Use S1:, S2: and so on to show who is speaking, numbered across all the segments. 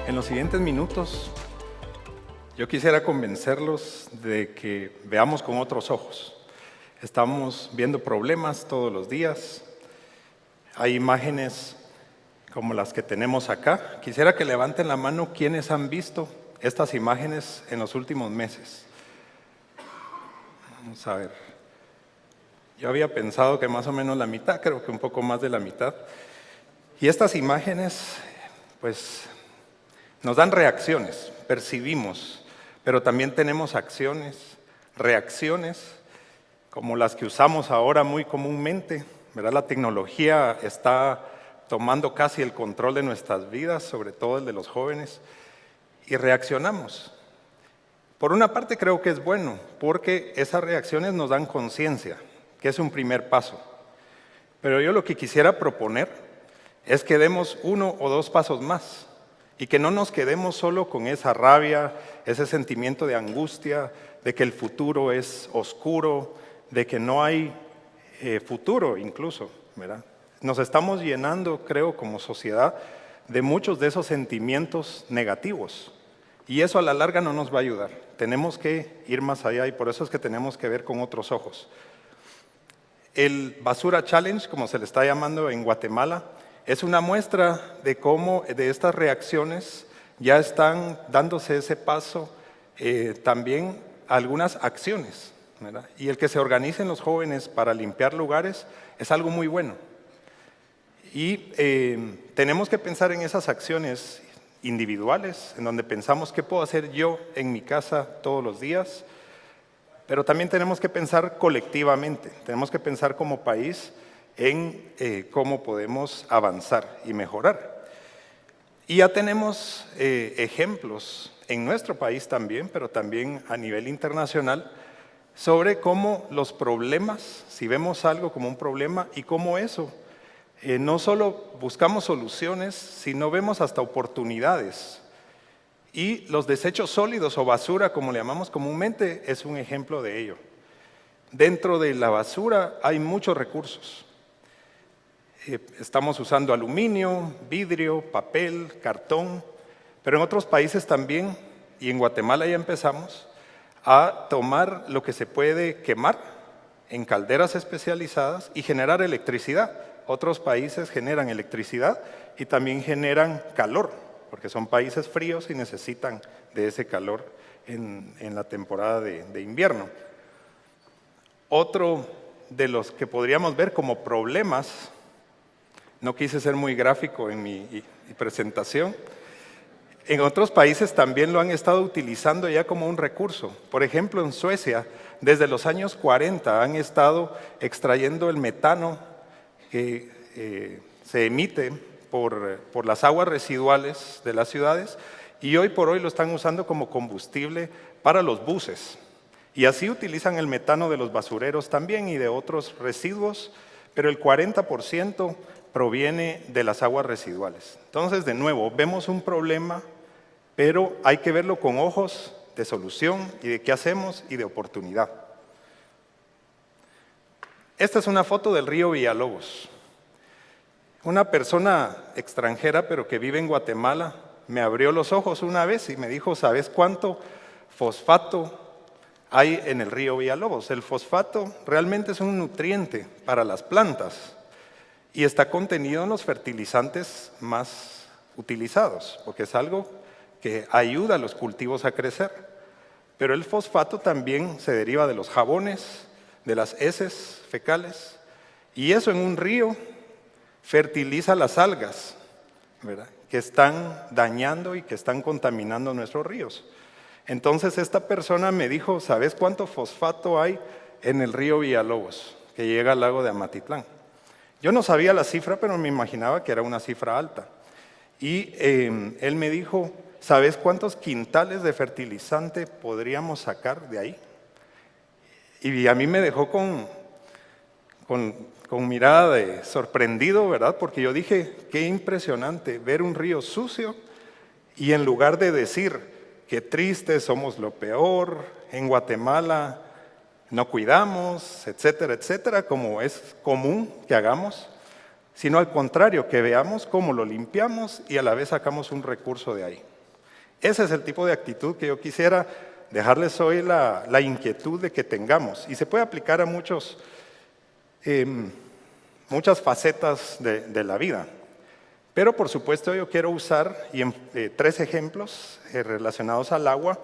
S1: En los siguientes minutos, yo quisiera convencerlos de que veamos con otros ojos. Estamos viendo problemas todos los días. Hay imágenes como las que tenemos acá. Quisiera que levanten la mano quienes han visto estas imágenes en los últimos meses. Vamos a ver. Yo había pensado que más o menos la mitad, creo que un poco más de la mitad. Y estas imágenes, pues, nos dan reacciones, percibimos, pero también tenemos acciones, reacciones, como las que usamos ahora muy comúnmente, ¿verdad? La tecnología está tomando casi el control de nuestras vidas, sobre todo el de los jóvenes, y reaccionamos. Por una parte creo que es bueno, porque esas reacciones nos dan conciencia, que es un primer paso. Pero yo lo que quisiera proponer es que demos 1 o 2 pasos más. Y que no nos quedemos solo con esa rabia, ese sentimiento de angustia, de que el futuro es oscuro, de que no hay futuro incluso, ¿verdad? Nos estamos llenando, creo, como sociedad, de muchos de esos sentimientos negativos. Y eso a la larga no nos va a ayudar. Tenemos que ir más allá y por eso es que tenemos que ver con otros ojos. El Basura Challenge, como se le está llamando en Guatemala, es una muestra de cómo de estas reacciones ya están dándose ese paso también algunas acciones, ¿verdad? Y el que se organicen los jóvenes para limpiar lugares es algo muy bueno. Y tenemos que pensar en esas acciones individuales, en donde pensamos qué puedo hacer yo en mi casa todos los días, pero también tenemos que pensar colectivamente, tenemos que pensar como país en cómo podemos avanzar y mejorar. Y ya tenemos ejemplos en nuestro país también, pero también a nivel internacional, sobre cómo los problemas, si vemos algo como un problema, y cómo eso, no solo buscamos soluciones, sino vemos hasta oportunidades. Y los desechos sólidos o basura, como le llamamos comúnmente, es un ejemplo de ello. Dentro de la basura hay muchos recursos. Estamos usando aluminio, vidrio, papel, cartón, pero en otros países también, y en Guatemala ya empezamos, a tomar lo que se puede quemar en calderas especializadas y generar electricidad. Otros países generan electricidad y también generan calor, porque son países fríos y necesitan de ese calor en la temporada de invierno. Otro de los que podríamos ver como problemas, no quise ser muy gráfico en mi presentación. En otros países también lo han estado utilizando ya como un recurso. Por ejemplo, en Suecia, desde los años 40 han estado extrayendo el metano que se emite por las aguas residuales de las ciudades y hoy por hoy lo están usando como combustible para los buses. Y así utilizan el metano de los basureros también y de otros residuos, pero el 40% proviene de las aguas residuales. Entonces, de nuevo, vemos un problema, pero hay que verlo con ojos de solución y de qué hacemos y de oportunidad. Esta es una foto del río Villalobos. Una persona extranjera, pero que vive en Guatemala, me abrió los ojos una vez y me dijo, ¿sabes cuánto fosfato hay en el río Villalobos? El fosfato realmente es un nutriente para las plantas y está contenido en los fertilizantes más utilizados, porque es algo que ayuda a los cultivos a crecer. Pero el fosfato también se deriva de los jabones, de las heces fecales, y eso en un río fertiliza las algas, ¿verdad?, que están dañando y que están contaminando nuestros ríos. Entonces esta persona me dijo, ¿sabes cuánto fosfato hay en el río Villalobos, que llega al lago de Amatitlán? Yo no sabía la cifra, pero me imaginaba que era una cifra alta. Y él me dijo, ¿sabes cuántos quintales de fertilizante podríamos sacar de ahí? Y a mí me dejó con mirada de sorprendido, ¿verdad? Porque yo dije, qué impresionante ver un río sucio y en lugar de decir, qué triste, somos lo peor, en Guatemala no cuidamos, etcétera, etcétera, como es común que hagamos, sino al contrario, que veamos cómo lo limpiamos y a la vez sacamos un recurso de ahí. Ese es el tipo de actitud que yo quisiera dejarles hoy la inquietud de que tengamos. Y se puede aplicar a muchas facetas de la vida. Pero por supuesto yo quiero usar 3 ejemplos relacionados al agua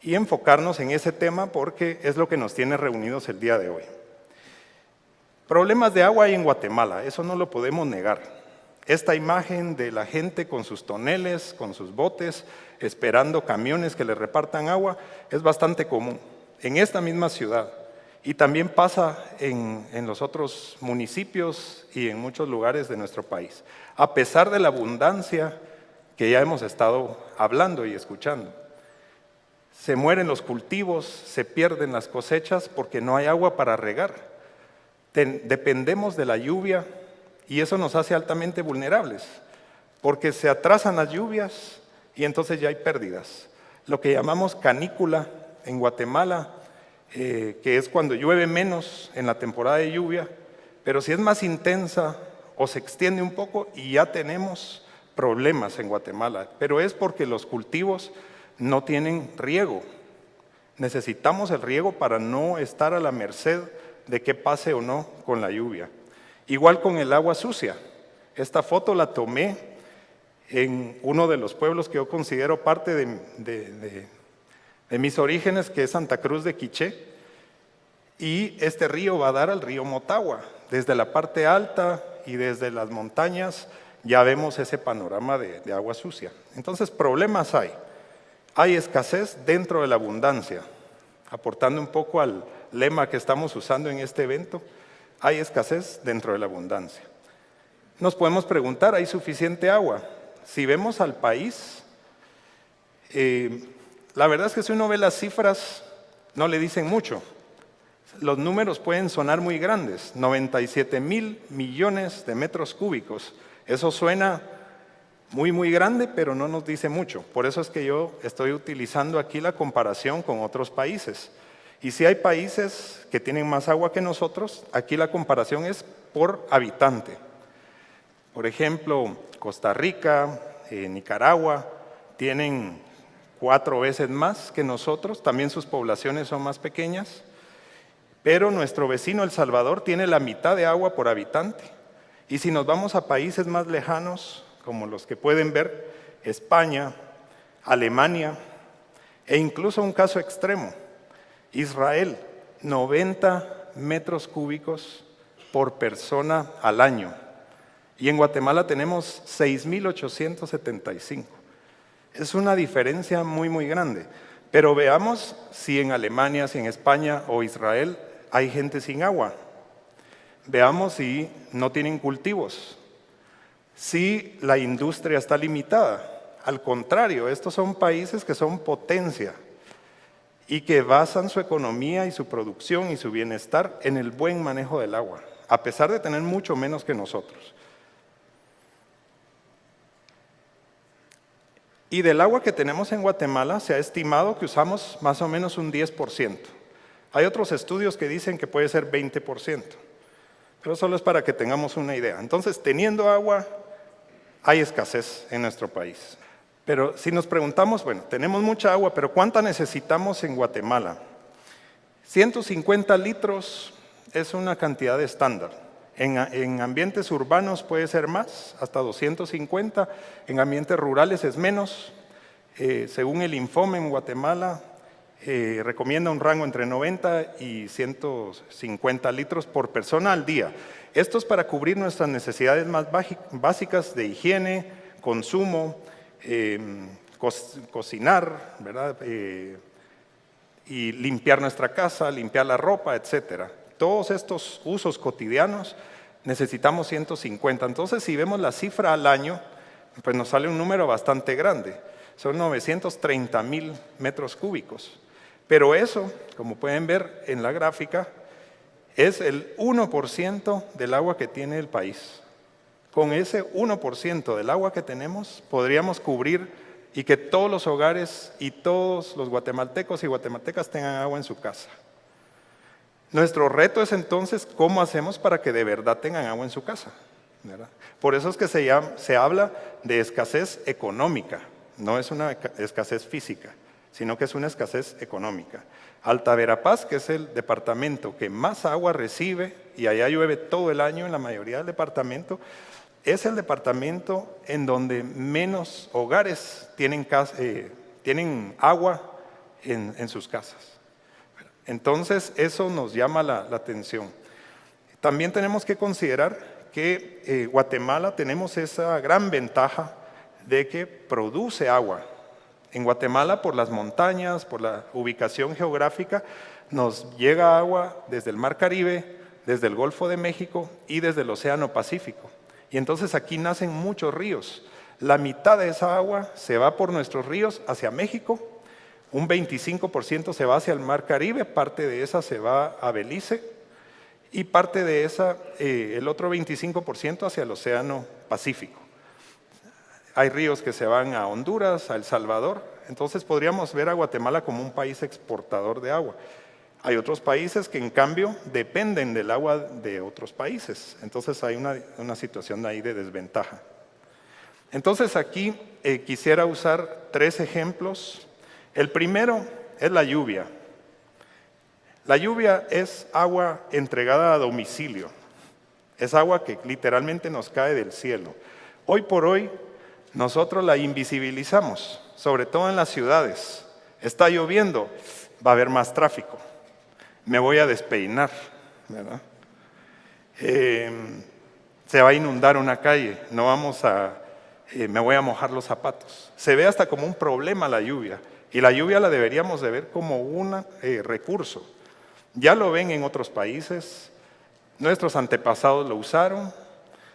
S1: y enfocarnos en ese tema porque es lo que nos tiene reunidos el día de hoy. Problemas de agua hay en Guatemala, eso no lo podemos negar. Esta imagen de la gente con sus toneles, con sus botes, esperando camiones que le repartan agua, es bastante común en esta misma ciudad. Y también pasa en los otros municipios y en muchos lugares de nuestro país, a pesar de la abundancia que ya hemos estado hablando y escuchando. Se mueren los cultivos, se pierden las cosechas porque no hay agua para regar. Dependemos de la lluvia y eso nos hace altamente vulnerables, porque se atrasan las lluvias y entonces ya hay pérdidas. Lo que llamamos canícula en Guatemala, que es cuando llueve menos en la temporada de lluvia, pero si es más intensa o se extiende un poco y ya tenemos problemas en Guatemala, pero es porque los cultivos no tienen riego. Necesitamos el riego para no estar a la merced de qué pase o no con la lluvia. Igual con el agua sucia. Esta foto la tomé en uno de los pueblos que yo considero parte de mis orígenes, que es Santa Cruz de Quiché, y este río va a dar al río Motagua. Desde la parte alta y desde las montañas ya vemos ese panorama de agua sucia. Entonces, problemas hay. Hay escasez dentro de la abundancia, aportando un poco al lema que estamos usando en este evento. Hay escasez dentro de la abundancia. Nos podemos preguntar, ¿hay suficiente agua? Si vemos al país, la verdad es que si uno ve las cifras, no le dicen mucho. Los números pueden sonar muy grandes, 97,000 millones de metros cúbicos. Eso suena muy grande, pero no nos dice mucho. Por eso es que yo estoy utilizando aquí la comparación con otros países. Y si hay países que tienen más agua que nosotros, aquí la comparación es por habitante. Por ejemplo, Costa Rica, Nicaragua, tienen 4 veces más que nosotros, también sus poblaciones son más pequeñas, pero nuestro vecino El Salvador tiene la mitad de agua por habitante. Y si nos vamos a países más lejanos, como los que pueden ver, España, Alemania, e incluso un caso extremo, Israel, 90 metros cúbicos por persona al año. Y en Guatemala tenemos 6,875. Es una diferencia muy grande. Pero veamos si en Alemania, si en España o Israel hay gente sin agua. Veamos si no tienen cultivos, si la industria está limitada. Al contrario, estos son países que son potencia y que basan su economía y su producción y su bienestar en el buen manejo del agua, a pesar de tener mucho menos que nosotros. Y del agua que tenemos en Guatemala se ha estimado que usamos más o menos un 10%. Hay otros estudios que dicen que puede ser 20%, pero solo es para que tengamos una idea. Entonces, teniendo agua, hay escasez en nuestro país. Pero si nos preguntamos, bueno, tenemos mucha agua, pero ¿cuánta necesitamos en Guatemala? 150 litros es una cantidad estándar. En ambientes urbanos puede ser más, hasta 250. En ambientes rurales es menos. Según el Infome en Guatemala, recomienda un rango entre 90 y 150 litros por persona al día. Esto es para cubrir nuestras necesidades más básicas de higiene, consumo, cocinar, ¿verdad? Y limpiar nuestra casa, limpiar la ropa, etcétera. Todos estos usos cotidianos necesitamos 150. Entonces, si vemos la cifra al año, pues nos sale un número bastante grande. Son 930,000 metros cúbicos. Pero eso, como pueden ver en la gráfica, es el 1% del agua que tiene el país. Con ese 1% del agua que tenemos, podríamos cubrir y que todos los hogares y todos los guatemaltecos y guatemaltecas tengan agua en su casa. Nuestro reto es entonces cómo hacemos para que de verdad tengan agua en su casa, ¿verdad? Por eso es que se habla de escasez económica, no es una escasez física, sino que es una escasez económica. Alta Verapaz, que es el departamento que más agua recibe, y allá llueve todo el año en la mayoría del departamento, es el departamento en donde menos hogares tienen agua en sus casas. Entonces, eso nos llama la atención. También tenemos que considerar que Guatemala tenemos esa gran ventaja de que produce agua. En Guatemala, por las montañas, por la ubicación geográfica, nos llega agua desde el Mar Caribe, desde el Golfo de México y desde el Océano Pacífico. Y entonces aquí nacen muchos ríos. La mitad de esa agua se va por nuestros ríos hacia México, un 25% se va hacia el Mar Caribe, parte de esa se va a Belice y parte de esa, el otro 25% hacia el Océano Pacífico. Hay ríos que se van a Honduras, a El Salvador, entonces podríamos ver a Guatemala como un país exportador de agua. Hay otros países que en cambio dependen del agua de otros países, entonces hay una situación ahí de desventaja. Entonces aquí quisiera usar 3 ejemplos. El primero es la lluvia. La lluvia es agua entregada a domicilio, es agua que literalmente nos cae del cielo. Hoy por hoy nosotros la invisibilizamos, sobre todo en las ciudades. Está lloviendo, va a haber más tráfico, me voy a despeinar, ¿verdad? Se va a inundar una calle, me voy a mojar los zapatos. Se ve hasta como un problema la lluvia, y la lluvia la deberíamos de ver como un recurso. Ya lo ven en otros países, nuestros antepasados lo usaron,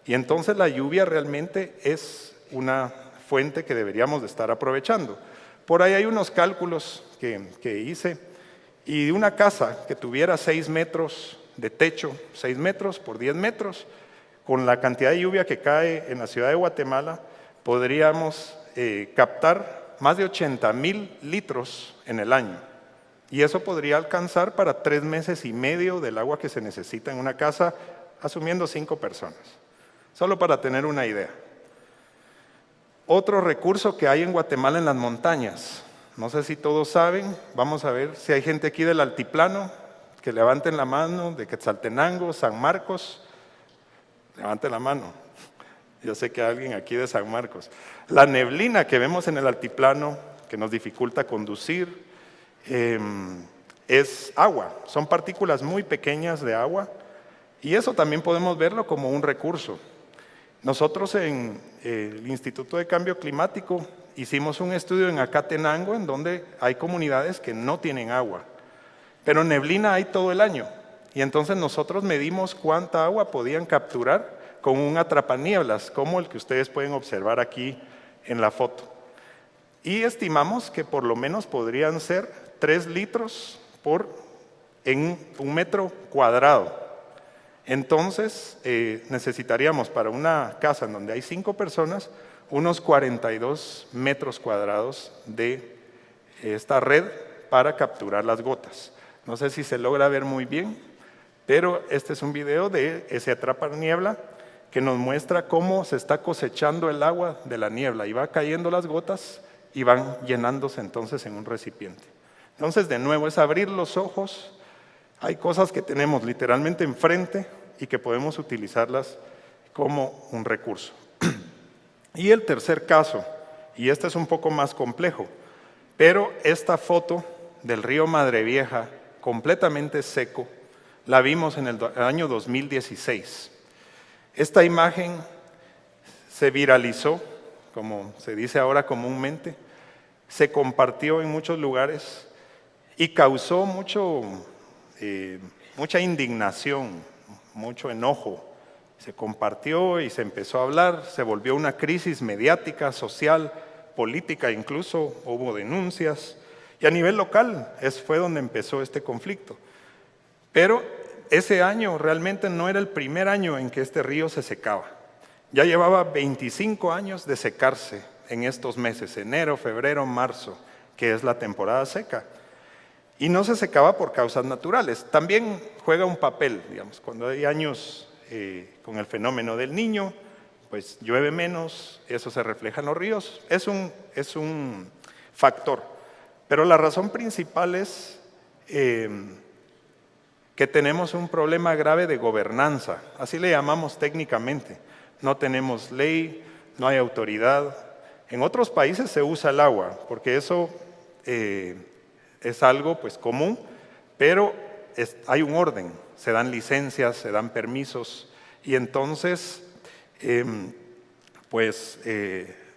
S1: y entonces la lluvia realmente es una fuente que deberíamos de estar aprovechando. Por ahí hay unos cálculos que hice, y de una casa que tuviera 6 metros de techo, 6 metros por 10 metros, con la cantidad de lluvia que cae en la ciudad de Guatemala, podríamos captar más de 80,000 litros en el año. Y eso podría alcanzar para 3 meses y medio del agua que se necesita en una casa, asumiendo 5 personas. Solo para tener una idea. Otro recurso que hay en Guatemala en las montañas. No sé si todos saben, vamos a ver si hay gente aquí del altiplano, que levanten la mano, de Quetzaltenango, San Marcos. Levanten la mano. Yo sé que hay alguien aquí de San Marcos. La neblina que vemos en el altiplano, que nos dificulta conducir, es agua. Son partículas muy pequeñas de agua y eso también podemos verlo como un recurso. Nosotros en el Instituto de Cambio Climático hicimos un estudio en Acatenango en donde hay comunidades que no tienen agua, pero neblina hay todo el año. Y entonces nosotros medimos cuánta agua podían capturar con un atrapanieblas, como el que ustedes pueden observar aquí en la foto. Y estimamos que por lo menos podrían ser 3 litros en 1 metro cuadrado. Entonces necesitaríamos para una casa en donde hay 5 personas, unos 42 metros cuadrados de esta red para capturar las gotas. No sé si se logra ver muy bien, pero este es un video de ese atrapaniebla que nos muestra cómo se está cosechando el agua de la niebla y va cayendo las gotas y van llenándose entonces en un recipiente. Entonces, de nuevo, es abrir los ojos. Hay cosas que tenemos literalmente enfrente y que podemos utilizarlas como un recurso. Y el tercer caso, y este es un poco más complejo, pero esta foto del río Madre Vieja, completamente seco, la vimos en el año 2016. Esta imagen se viralizó, como se dice ahora comúnmente, se compartió en muchos lugares y causó mucha indignación, mucho enojo. Se compartió y se empezó a hablar, se volvió una crisis mediática, social, política, incluso hubo denuncias. Y a nivel local fue donde empezó este conflicto. Pero ese año realmente no era el primer año en que este río se secaba. Ya llevaba 25 años de secarse en estos meses, enero, febrero, marzo, que es la temporada seca. Y no se secaba por causas naturales. También juega un papel, digamos, cuando hay años con el fenómeno del Niño, pues llueve menos, eso se refleja en los ríos, es un factor. Pero la razón principal es que tenemos un problema grave de gobernanza, así le llamamos técnicamente. No tenemos ley, no hay autoridad. En otros países se usa el agua, porque eso es algo pues común, pero hay un orden, se dan licencias, se dan permisos, y entonces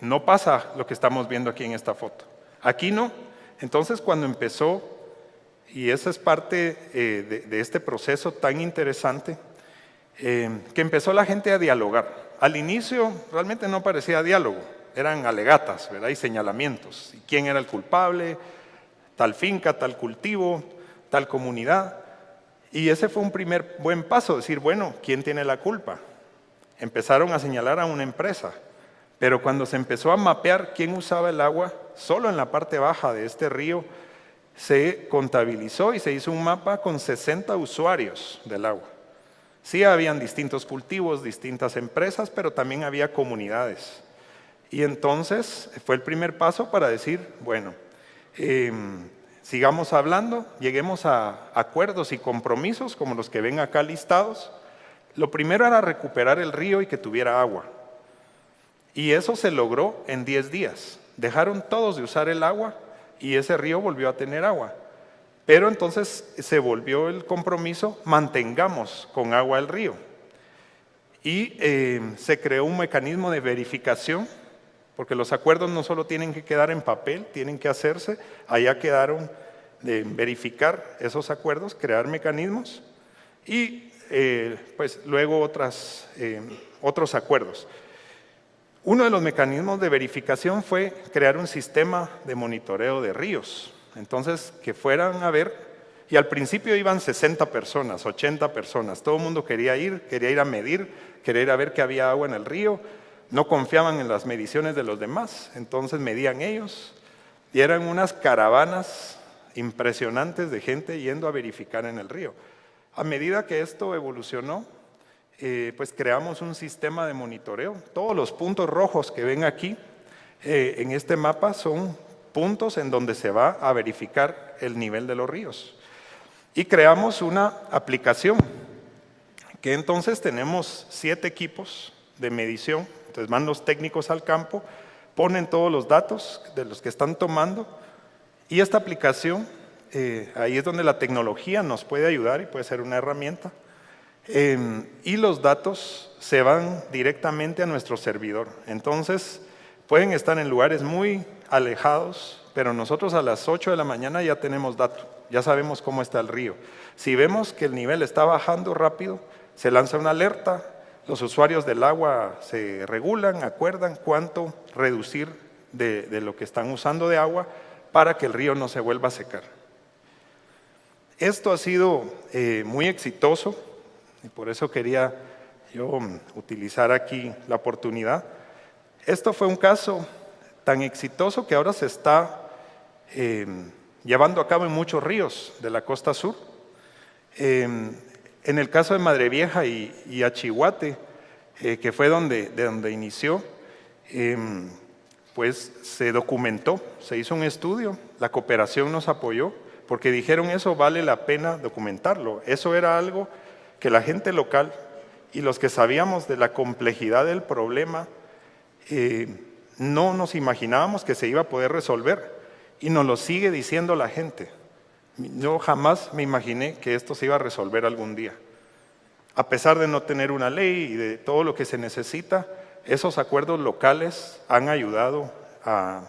S1: no pasa lo que estamos viendo aquí en esta foto. Aquí no. Entonces cuando empezó, y esa es parte de este proceso tan interesante, que empezó la gente a dialogar. Al inicio realmente no parecía diálogo, eran alegatas, ¿verdad? Y señalamientos. ¿Y quién era el culpable? Tal finca, tal cultivo, tal comunidad. Y ese fue un primer buen paso, decir, bueno, ¿quién tiene la culpa? Empezaron a señalar a una empresa, pero cuando se empezó a mapear quién usaba el agua, solo en la parte baja de este río, se contabilizó y se hizo un mapa con 60 usuarios del agua. Sí habían distintos cultivos, distintas empresas, pero también había comunidades. Y entonces fue el primer paso para decir, bueno, sigamos hablando, lleguemos a acuerdos y compromisos como los que ven acá listados. Lo primero era recuperar el río y que tuviera agua. Y eso se logró en 10 días. Dejaron todos de usar el agua y ese río volvió a tener agua. Pero entonces se volvió el compromiso, mantengamos con agua el río. Y se creó un mecanismo de verificación, porque los acuerdos no solo tienen que quedar en papel, tienen que hacerse. Allá quedaron de verificar esos acuerdos, crear mecanismos y pues luego otros acuerdos. Uno de los mecanismos de verificación fue crear un sistema de monitoreo de ríos. Entonces, que fueran a ver, y al principio iban 60 personas, 80 personas, todo el mundo quería ir a medir, quería ir a ver que había agua en el río, no confiaban en las mediciones de los demás, entonces medían ellos, y eran unas caravanas impresionantes de gente yendo a verificar en el río. A medida que esto evolucionó, pues creamos un sistema de monitoreo. Todos los puntos rojos que ven aquí en este mapa son puntos en donde se va a verificar el nivel de los ríos. Y creamos una aplicación que entonces tenemos 7 equipos de medición. Entonces van los técnicos al campo, ponen todos los datos de los que están tomando y esta aplicación, ahí es donde la tecnología nos puede ayudar y puede ser una herramienta. Y los datos se van directamente a nuestro servidor. Entonces pueden estar en lugares muy alejados, pero nosotros a las 8 de la mañana ya tenemos datos, ya sabemos cómo está el río. Si vemos que el nivel está bajando rápido, se lanza una alerta, los usuarios del agua se regulan, acuerdan cuánto reducir de lo que están usando de agua para que el río no se vuelva a secar. Esto ha sido muy exitoso y por eso quería yo utilizar aquí la oportunidad. Esto fue un caso tan exitoso que ahora se está llevando a cabo en muchos ríos de la costa sur. En el caso de Madre Vieja y Achihuate, que fue de donde inició, pues se documentó, se hizo un estudio, la cooperación nos apoyó, porque dijeron eso vale la pena documentarlo. Eso era algo que la gente local y los que sabíamos de la complejidad del problema no nos imaginábamos que se iba a poder resolver y nos lo sigue diciendo la gente. Yo jamás me imaginé que esto se iba a resolver algún día. A pesar de no tener una ley y de todo lo que se necesita, esos acuerdos locales han ayudado a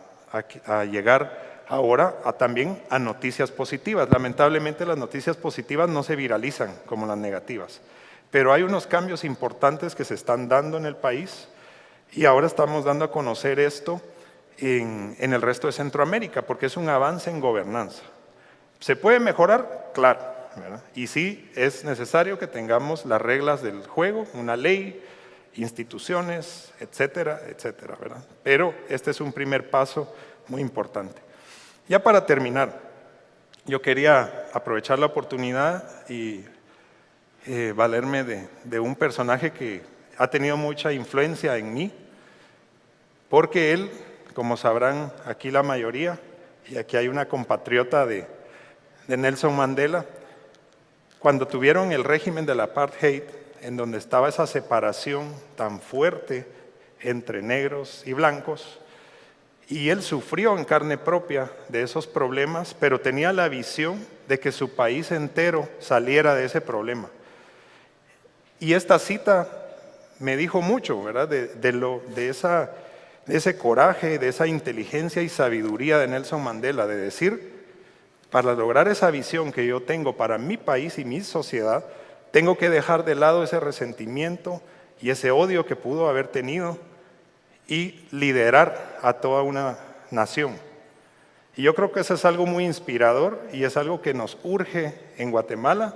S1: llegar ahora también a noticias positivas. Lamentablemente las noticias positivas no se viralizan como las negativas, pero hay unos cambios importantes que se están dando en el país y ahora estamos dando a conocer esto en el resto de Centroamérica, porque es un avance en gobernanza. ¿Se puede mejorar? Claro, ¿verdad? Y sí es necesario que tengamos las reglas del juego, una ley, instituciones, etcétera, etcétera, ¿verdad? Pero este es un primer paso muy importante. Ya para terminar, yo quería aprovechar la oportunidad y valerme de un personaje que ha tenido mucha influencia en mí, porque él, como sabrán aquí la mayoría, y aquí hay una compatriota de Nelson Mandela, cuando tuvieron el régimen del apartheid, en donde estaba esa separación tan fuerte entre negros y blancos, y él sufrió en carne propia de esos problemas, pero tenía la visión de que su país entero saliera de ese problema. Y esta cita me dijo mucho, ¿verdad? De ese coraje, de esa inteligencia y sabiduría de Nelson Mandela, de decir, para lograr esa visión que yo tengo para mi país y mi sociedad, tengo que dejar de lado ese resentimiento y ese odio que pudo haber tenido y liderar a toda una nación. Y yo creo que eso es algo muy inspirador y es algo que nos urge en Guatemala,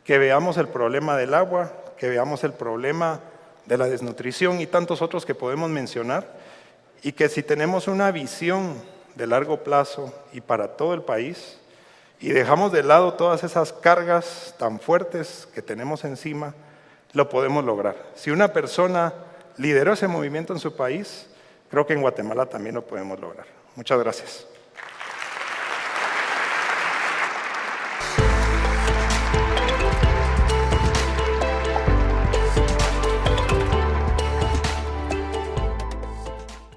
S1: que veamos el problema del agua, que veamos el problema de la desnutrición y tantos otros que podemos mencionar, y que si tenemos una visión de largo plazo y para todo el país, y dejamos de lado todas esas cargas tan fuertes que tenemos encima, lo podemos lograr. Si una persona lideró ese movimiento en su país, creo que en Guatemala también lo podemos lograr. Muchas gracias.